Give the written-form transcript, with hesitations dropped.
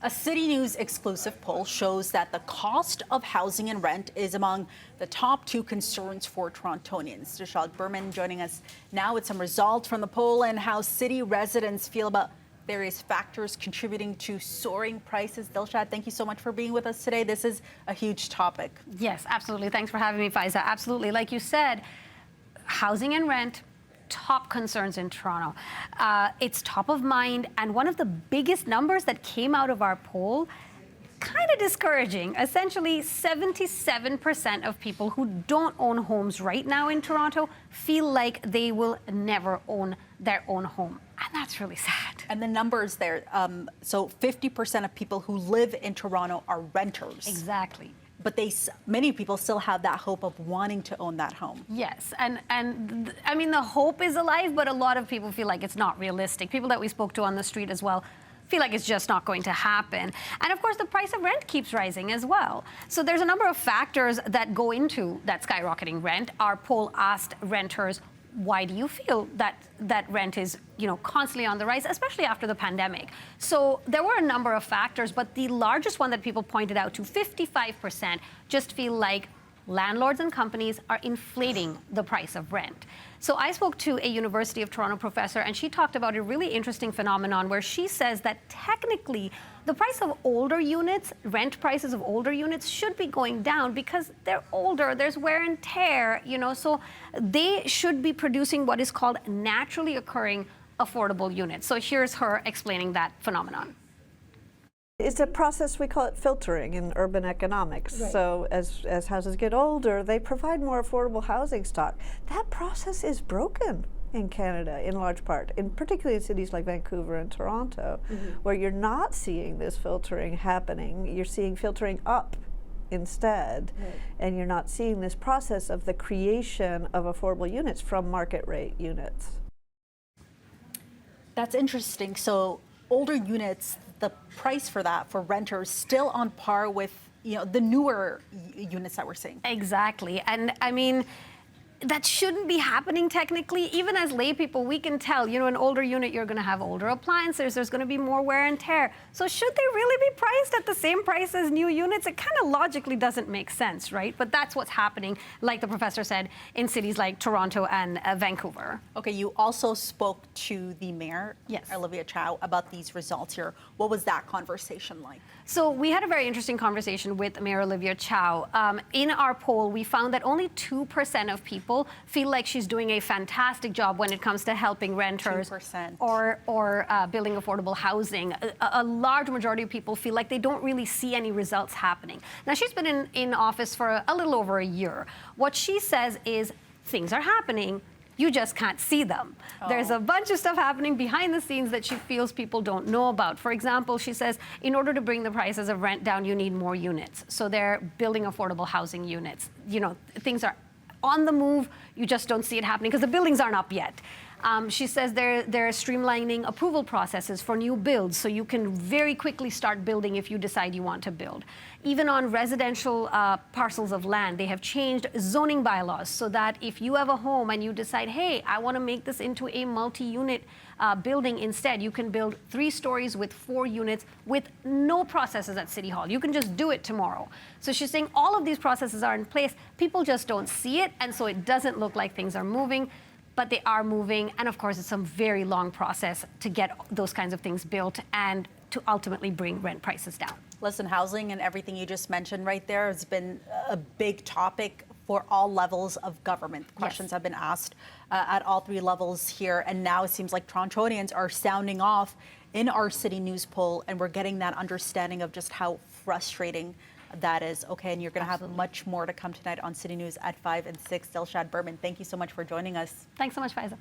A CityNews exclusive poll shows that the cost of housing and rent is among the top two concerns for Torontonians. Dilshad Burman joining us now with some results from the poll and how city residents feel about various factors contributing to soaring prices. Dilshad, thank you so much for being with us today. This is a huge topic. Yes, absolutely. Thanks for having me, Faiza. Absolutely. Like you said, housing and rent, top concerns in Toronto. It's top of mind, and one of the biggest numbers that came out of our poll, kind of discouraging. Essentially, 77% of people who don't own homes right now in Toronto feel like they will never own their own home. And that's really sad. And the numbers there, so 50% of people who live in Toronto are renters. Exactly. But many people still have that hope of wanting to own that home. Yes, and I mean, the hope is alive, but a lot of people feel like it's not realistic. People that we spoke to on the street as well feel like it's just not going to happen. And of course, the price of rent keeps rising as well. So there's a number of factors that go into that skyrocketing rent. Our poll asked renters, why do you feel that rent is, constantly on the rise, especially after the pandemic? So there were a number of factors, but the largest one that people pointed out to, 55%, just feel like landlords and companies are inflating the price of rent. So I spoke to a University of Toronto professor, and she talked about a really interesting phenomenon where she says that technically the price of older units, rent prices of older units, should be going down because they're older, there's wear and tear, so they should be producing what is called naturally occurring affordable units. So here's her explaining that phenomenon. It's a process, we call it filtering in urban economics. Right. So as houses get older, they provide more affordable housing stock. That process is broken in Canada in large part, particularly in cities like Vancouver and Toronto, where you're not seeing this filtering happening. You're seeing filtering up instead, and you're not seeing this process of the creation of affordable units from market rate units. That's interesting. So older units, the price for that for renters still on par with the newer units that we're seeing. Exactly. And I mean, that shouldn't be happening technically. Even as lay people, we can tell, an older unit, you're going to have older appliances, there's going to be more wear and tear. So should they really be priced at the same price as new units? It kind of logically doesn't make sense, right? But that's what's happening, like the professor said, in cities like Toronto and Vancouver. Okay, you also spoke to the mayor, yes, Olivia Chow, about these results here. What was that conversation like? So we had a very interesting conversation with Mayor Olivia Chow. In our poll, we found that only 2% of people feel like she's doing a fantastic job when it comes to helping renters 2%. or building affordable housing. A large majority of people feel like they don't really see any results happening. Now, she's been in office for a little over a year. What she says is things are happening, you just can't see them. Oh. There's a bunch of stuff happening behind the scenes that she feels people don't know about. For example, she says, in order to bring the prices of rent down, you need more units. So they're building affordable housing units. Things are on the move, you just don't see it happening because the buildings aren't up yet. She says they're streamlining approval processes for new builds so you can very quickly start building if you decide you want to build. Even on residential parcels of land, they have changed zoning bylaws so that if you have a home and you decide, hey, I want to make this into a multi-unit building instead, you can build 3 stories with 4 units with no processes at City Hall. You can just do it tomorrow. So she's saying all of these processes are in place. People just don't see it, and so it doesn't look like things are moving. But they are moving, and of course, it's a very long process to get those kinds of things built and to ultimately bring rent prices down. Listen, housing and everything you just mentioned right there has been a big topic for all levels of government. Questions have been asked at all 3 levels here, and now it seems like Torontonians are sounding off in our CityNews poll, and we're getting that understanding of just how frustrating that is. Okay, and you're going to have much more to come tonight on CityNews at 5 and 6. Dilshad Burman, thank you so much for joining us. Thanks so much, Faiza.